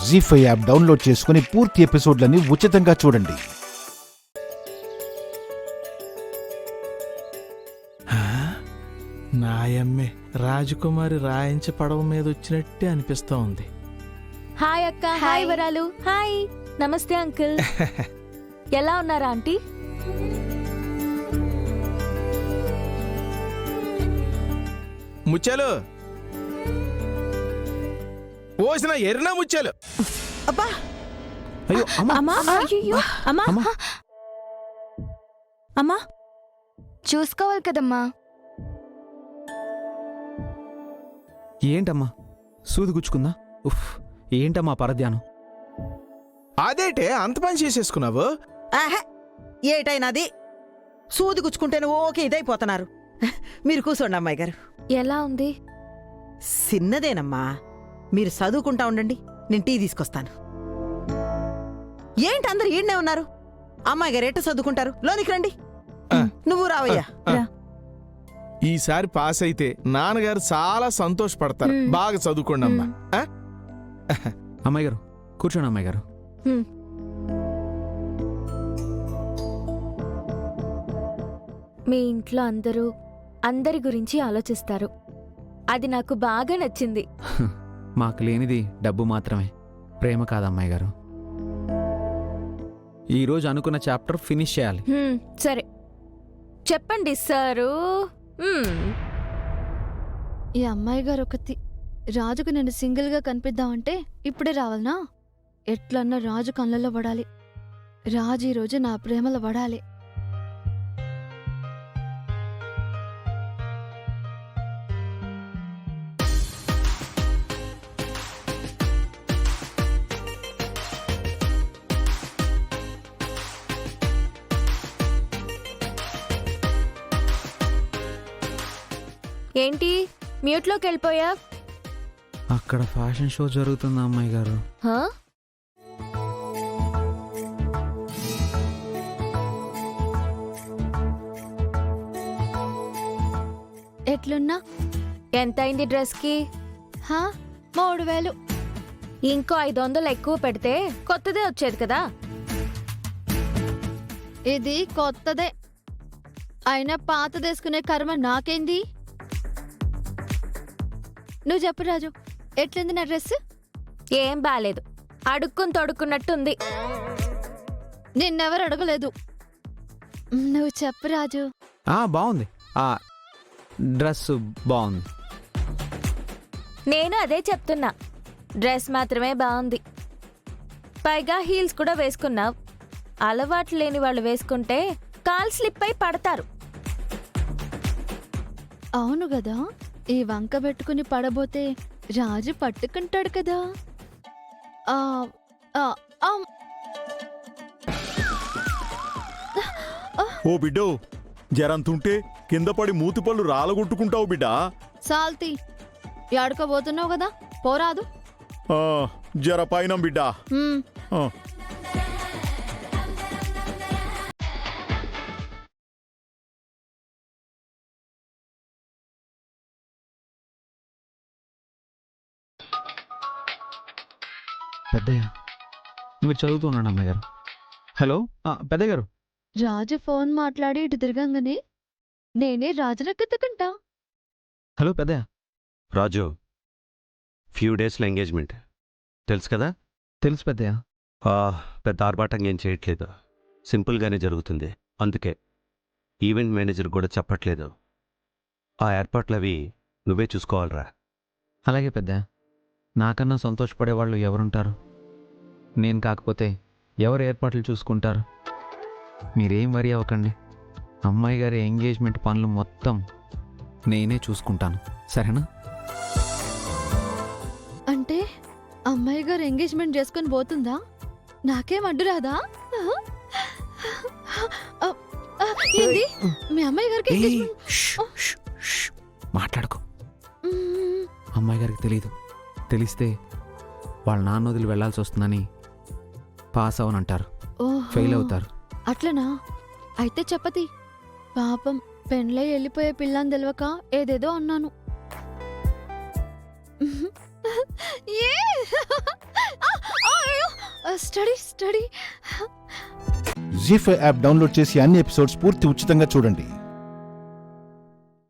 జీ5 app download చేసుకుని పూర్తి ఎపిసోడ్లని ఉచితంగా చూడండి. నాయమ్మే రాజకుమారి రాయించ పడవ మీద వచ్చినట్టే అనిపిస్తా ఉంది. హాయ్ అక్క. హాయ్ వరాలు. హాయ్. నమస్తే అంకుల్. ఎలా ఉన్నారా ఆంటీ? ముత్యాలు పోసిన ఎర్రనా ముత్యాలు. అబ్బా అయ్యో అమ్మా. అయ్యో అమ్మా. అమ్మా చూసుకోవాలి కదమ్మా. ఏంటమ్మా సూది గుచ్చుకుందా? ఉఫ్, ఏంటమ్మా పరధ్యానం? అదేటే అంత పని చేసేసుకున్నావు? ఆహా ఏటైనాది సూది గుచ్చుకుంటేనే ఓకే ఇదైపోతున్నారు. మీరు కూర్చోండి అమ్మాయి గారు. ఎలా ఉంది? చిన్నదేనమ్మా, మీరు చదువుకుంటా ఉండండి, నేను టీ తీసుకొస్తాను. ఏంటి అందరు ఈడనే ఉన్నారు? అమ్మాయి గారు ఎట్ట చదువుకుంటారు? లోనికి రండి. నువ్వు రావయ్యా. ఈసారి పాస్ అయితే నాన్నగారు చాలా సంతోషపడతారు. బాగా చదువుకోండి అమ్మా. అమ్మాయి గారు కూర్చోండి. అమ్మాయి గారు మీ ఇంట్లో అందరి గురించి ఆలోచిస్తారు. అది నాకు బాగా నచ్చింది. మాకు లేనిది డబ్బు మాత్రమే, ప్రేమ కాదమ్మాయి గారు. ఈరోజు అనుకున్న చాప్టర్ ఫినిష్ చేయాలి. సరే చెప్పండి సారు. ఈ అమ్మాయి గారు ఒకటి రాజుకు నేను సింగిల్గా కనిపిద్దామంటే ఇప్పుడే రావాలనా? ఎట్లన్నా రాజు కళ్ళల్లో పడాలి. రాజు ఈరోజు నా ప్రేమలో పడాలి. ఏంటి మ్యూట్లోకి వెళ్ళిపోయా? అక్కడ ఫ్యాషన్ షో జరుగుతుంది అమ్మాయి గారు. ఎట్లున్నా? ఎంత అయింది డ్రెస్కి? 3000. ఇంకో 500 ఎక్కువ పెడితే కొత్తదే వచ్చేది కదా. ఇది కొత్తదే అయినా పాతదేసుకునే కర్మ నాకేంది? నువ్వు చెప్పు రాజు, ఎట్లుంది నా డ్రెస్? ఏం బాలేదు, అడుక్కుని తొడుక్కున్నట్టుంది. నిన్నెవరు అడగలేదు. నువ్వు చెప్పు రాజు. బాగుంది, ఆ డ్రెస్ బాగుంది. నేను అదే చెప్తున్నా, డ్రెస్ మాత్రమే బాగుంది. పైగా హీల్స్ కూడా వేసుకున్నావు. అలవాట్లు లేని వాళ్ళు వేసుకుంటే కాల్ స్లిప్ అయి పడతారు. అవును కదా, ఈ వంక పెట్టుకుని పడబోతే రాజు పట్టుకుంటాడు కదా. ఓ బిడ్డో, జరంతుంటే కింద పడి మూతిపళ్ళు రాలగొట్టుకుంటావు బిడ్డా. సాల్తీ ఆడుకోబోతున్నావు కదా, పోరాదు. జర పైన బిడ్డా. పెద్దయ్య మీరు చదువుతున్నాను అమ్మాయి గారు. హలో పెద్దయ్య గారు. రాజు ఫోన్ మాట్లాడి ఇటు తిరగంగానే నేనే రాజునెత్తుకుంటా. హలో పెద్దయ్య. రాజు, ఫ్యూ డేస్లో ఎంగేజ్మెంట్ తెలుసు కదా? తెలుసు పెద్దయ్య. పెద్ద ఆర్భాటంగా ఏం చేయట్లేదు, సింపుల్గానే జరుగుతుంది. అందుకే ఈవెంట్ మేనేజర్ కూడా చెప్పట్లేదు. ఆ ఏర్పాట్లు అవి నువ్వే చూసుకోవాలరా. అలాగే పెద్దయ్య. నాకన్నా సంతోషపడేవాళ్ళు ఎవరుంటారు? నేను కాకపోతే ఎవరు ఏర్పాట్లు చూసుకుంటారు? మీరేం వరి అవ్వకండి. అమ్మాయి గారి ఎంగేజ్మెంట్ పనులు మొత్తం నేనే చూసుకుంటాను, సరేనా? అంటే అమ్మాయి గారు ఎంగేజ్మెంట్ చేసుకుని పోతుందా? నాకేం అడ్డు రాదా? ఏంది మీ అమ్మాయి గారికి మాట్లాడుకో. అమ్మాయి గారికి తెలీదు. తెలిస్తే వాళ్ళ నాన్న వదిలి వెళ్లాల్సి వస్తుందని పాస్ అవనంటారు, ఫెయిల్ అవుతారు. అట్లనా? అయితే చెప్పతి. పాపం పెండ్లై వెళ్ళిపోయే పిల్లని తెలవక ఏదేదో అన్నాను. స్టడీ స్టడీ జీ5 యాప్ డౌన్లోడ్ చేసి అన్ని ఎపిసోడ్స్ పూర్తి ఉచితంగా చూడండి.